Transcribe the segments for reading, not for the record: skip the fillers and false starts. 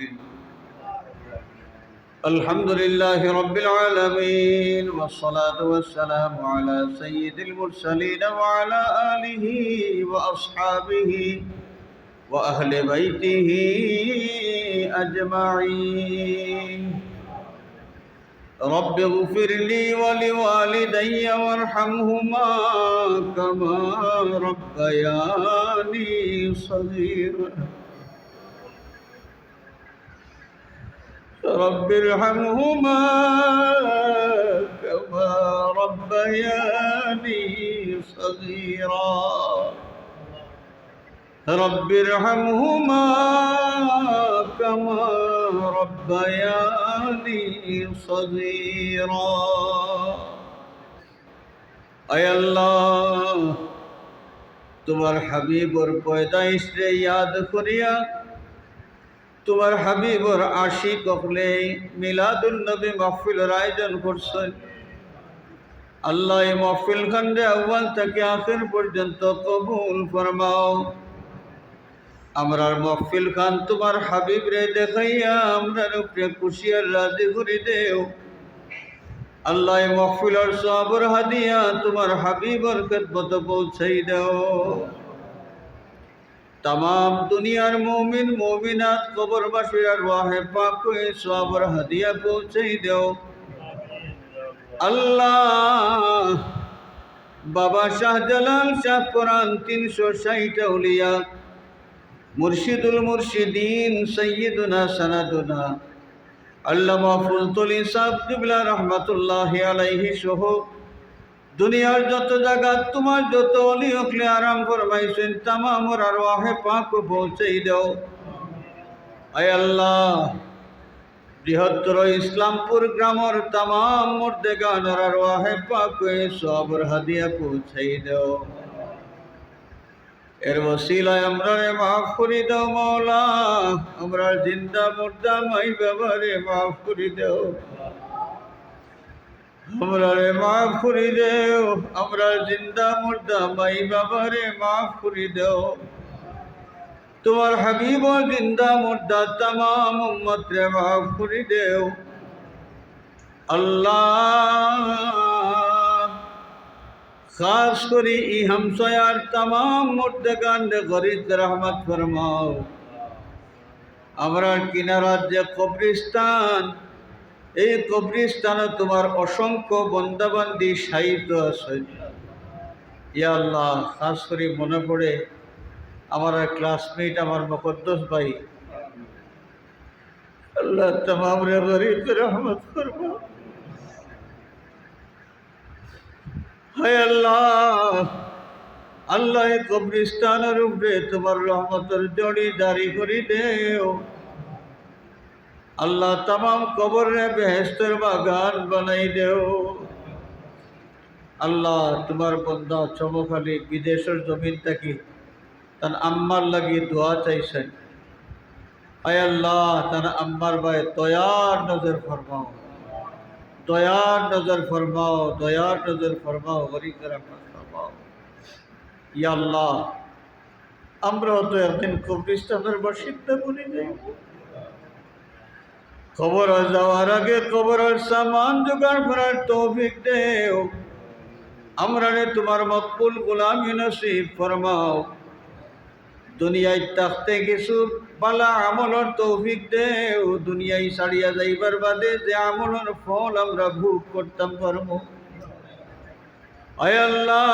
الدين. الحمد لله رب العالمين، والصلاة والسلام على سيد المرسلين وعلى آله وأصحابه وأهل بيته أجمعين. رب اغفر لي ولوالدي وارحمهما كما ربياني صغيرا. رب ارحمهما كما ربياني صغيرا. رب ارحمهما كما ربياني صغيرا. اے اللہ তোমার হাবিবর পয়দাইশে ইয়াদ করিয়া তোমার হাবিবর আশিক হলে মিলাদুন নবী মাহফিলের আয়োজন করছেন। আল্লাহ এই মাহফিল খান্ডে আউয়াল থেকে আখির পর্যন্ত কবুল ফরমাও। আমরার মাহফিল খান তোমার হাবিব রে দেখাইয়া আমরার উপরে খুশি আর রাজি করে দেও। আল্লাহ এই মাহফিলের সওয়াবের হাদিয়া তোমার হাবিবর খেদমতে পৌঁছাই দাও। तमाम दुनियार मोमिन मोमिनात कब्रबासीर आरवाहे पाक को सवाबर हदिया पहुँचाई दो। अल्लाह बाबा शाहजलाल शाह कुरान 360 औलिया मुर्शिदुल मुर्शिदीन सय्यदुना सनदुना अल्लामा फुलतुली साहब किबला रहमतुल्लाहि अलैहि सह दुनियार যত জায়গা তোমার যত অলি হকলে আরাম ফরমাইছেন तमाम আরওয়াহে পাক को পৌঁছাই দাও। আয় আল্লাহ বৃহত্তর ইসলামপুর গ্রামের तमाम মুর্দেগানের আরওয়াহে পাক को সবর হাদিয়া পৌঁছাই দাও। এর ওসিলায় আমরারে মাফ করে দাও মাওলা। আমরা জিন্দা মুর্দা মাই বাবারে মাফ করে দাও। हमरारे माफ करी देओ। हमरा जिंदा मुर्दा माई बाबारे माफ करी देओ। तुम्हार हबीब जिंदा मुर्दा तमाम उम्मत रे माफ करी देओ। अल्लाह खास करी ई हमसायार तमाम मुर्दगान रे गरीब रहमत फरमाओ। हमरा किनारा जे कब्रिस्तान এই কবরস্থানে তোমার অসংখ্য বন্দাবান্দি শায়িত আছে। ইয়া আল্লাহ খাস করে মনে পড়ে আমার ক্লাসমেট আমার মুকদ্দস ভাই। আল্লাহ तमाम রে গরিব রহমত করবো। হায় আল্লাহ আল্লাহ এই কবরস্থানের উপরে তোমার রহমতের জড়ি জারি করে দেও। अल्लाह तमाम कबर रे बेहस्तर बागान बनाई देओ। अल्लाह तुम्हार बंदा चमखाली विदेशर जमीन तकी तन अम्मार लगी दुआ चाइছেন। आय अल्लाह तन अम्मार भाई दयार नजर फरमाओ, दयार नजर फरमाओ, दयार नजर फरमाओ, गरीब रहमत फरमाओ। या अल्लाह আমরা তো একদিন কবরস্থানের বাসিন্দা বনি যাই। कबर যাওয়ার আগে কবরের সামান জোগাড় করার তৌফিক দেও। আমরারে তোমার মকবুল গোলামি নসিব ফরমাও। দুনিয়ায় থাকতে কিছু ভালো আমলের তৌফিক দেও। দুনিয়ায় ছাড়িয়া যাইবার বাদে যে আমলের ফল আমরা ভোগ করতাম পারবো। আয় আল্লাহ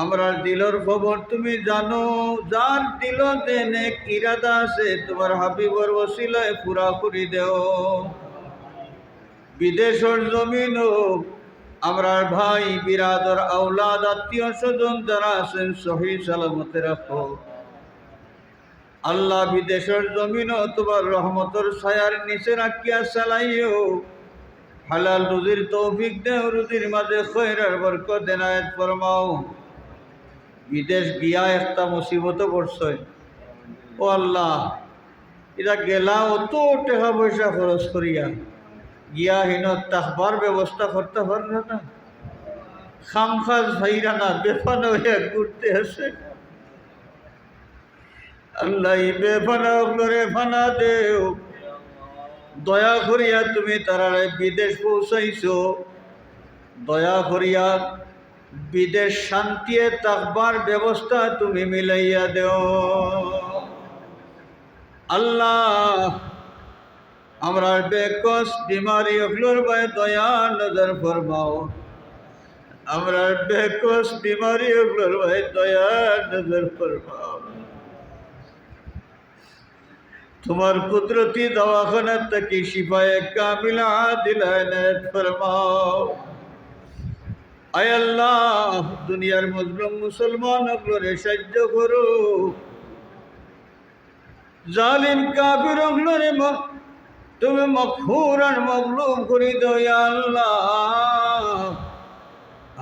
আমরা দিলর খবর তুমি জানো। যার দিল যে নেক ইরাদা আছে তোমার হাবিবর ওসিলায় পুরা করে দেও। বিদেশের জমিন আমরা ভাই বিরাদর আওলাদ আত্মীয় স্বজন যারা আছেন সহি সালামতে রাখো। আল্লাহ বিদেশের জমিন তোমার রহমতের ছায়ার নিচে রাখিয়া চালাইও। হালাল রুজির তৌফিক দেও। রুজির মাঝে খৈরের বরকত এনায়েত ফরমাও। বিদেশ গিয়া একটা মুসিবত পড়ছে। ও আল্লাহ এরা গেলা অত টাকা পয়সা খরচ করিয়া গিয়া হিন তাহবার ব্যবস্থা করতে পারল না। খামখাজ ভাইরা না বেফান হইয়া ঘুরতে আসে। আল্লাহ এই বেফানা অগ্নরে ফানা দেও, দয়া করিয়া তুমি তারারে বিদেশ পৌঁছাইছো, দয়া করিয়া বিদেশ শান্তিয়ে থাকবার ব্যবস্থা তুমি মিলাইয়া দেও। আল্লাহ আমরা বেকস বিমারি অগ্লোর ভাই দয়া নজর ফরমাও, আমরা বেকস বিমারি অগ্লোর ভাই দয়া নজর ফরমাও। তোমার কুদরতি দওয়াখানা থেকে শিফায়ে কামিলা আদিল ইনায়াত ফরমাও। আয় আল্লাহ দুনিয়ার মুসলিম মুসলমান অগ্লোরে সাহায্য করো, জালিম কাফির অগ্লোরে তুমি মকফুর আর মজলুম করে দাও ইয়া আল্লাহ।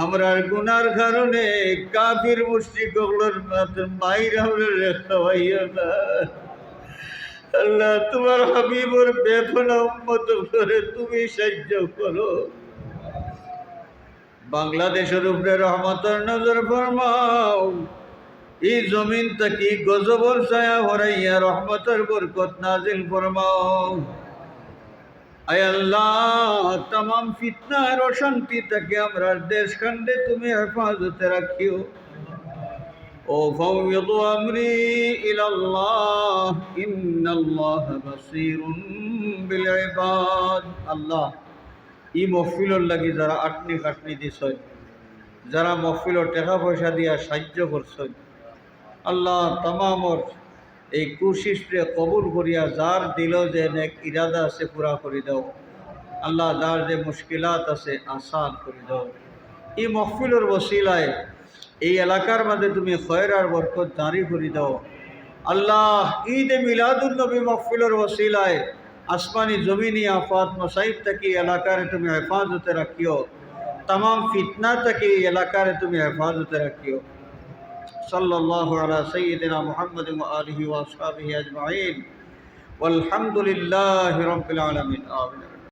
আমরার গুনার কারণে কাফির মুশরিক ওগুলোর মাইর আমরা রেখা হইয়া না। আল্লাহ তোমার হাবিবর বেফনা উম্মত করে তুমি সাহায্য করো। বাংলাদেশের উপরে রহমতের নজর ফরমাও, এই জমিন থেকে গজবর ছায়া হরাইয়া রহমতের বরকত নাজিল ফরমাও। আয় আল্লাহ तमाम ফিতনা আর অশান্তি থেকে আমরা দেশ খণ্ডে তুমি হেফাজতে রাখিও। ও ফাওয়িদু আমরি ইলাল্লাহ ইন্নাল্লাহ বাসীরুন বিল ইবাদ। আল্লাহ এই মহফিলর লাগি যারা আটনি কাটনি দিছয়, যারা মহফিলর টাকা পয়সা দিয়া সাহায্য করছয়, আল্লাহ तमामর এই কোশিশে কবুল করিয়া যার দিল যে নেক ইরাদা আছে পুরা করে দাও। আল্লাহ যার যে মুশকিলাত আছে আসান করে দাও। এই মহফিলের ওসিলায় এই এলাকার মধ্যে তুমি খয়র আর বরকত জারি করে দাও। আল্লাহ ঈদ মিলাদুন নবী মহফিলের ওসিলায় আসমানি জমিনি আফাত মসাইব থেকে এলাকার তুমি হেফাজতে রাখিও। तमाम ফিতনা থেকে এলাকার তুমি হেফাজতে রাখিও। सल्लल्लाहु अला सय्यिदिना मुहम्मद व आलिहि व अस्हाबिहि अजमाइन वल्हम्दुलिल्लाहि रब्बिल आलमीन। आमीन।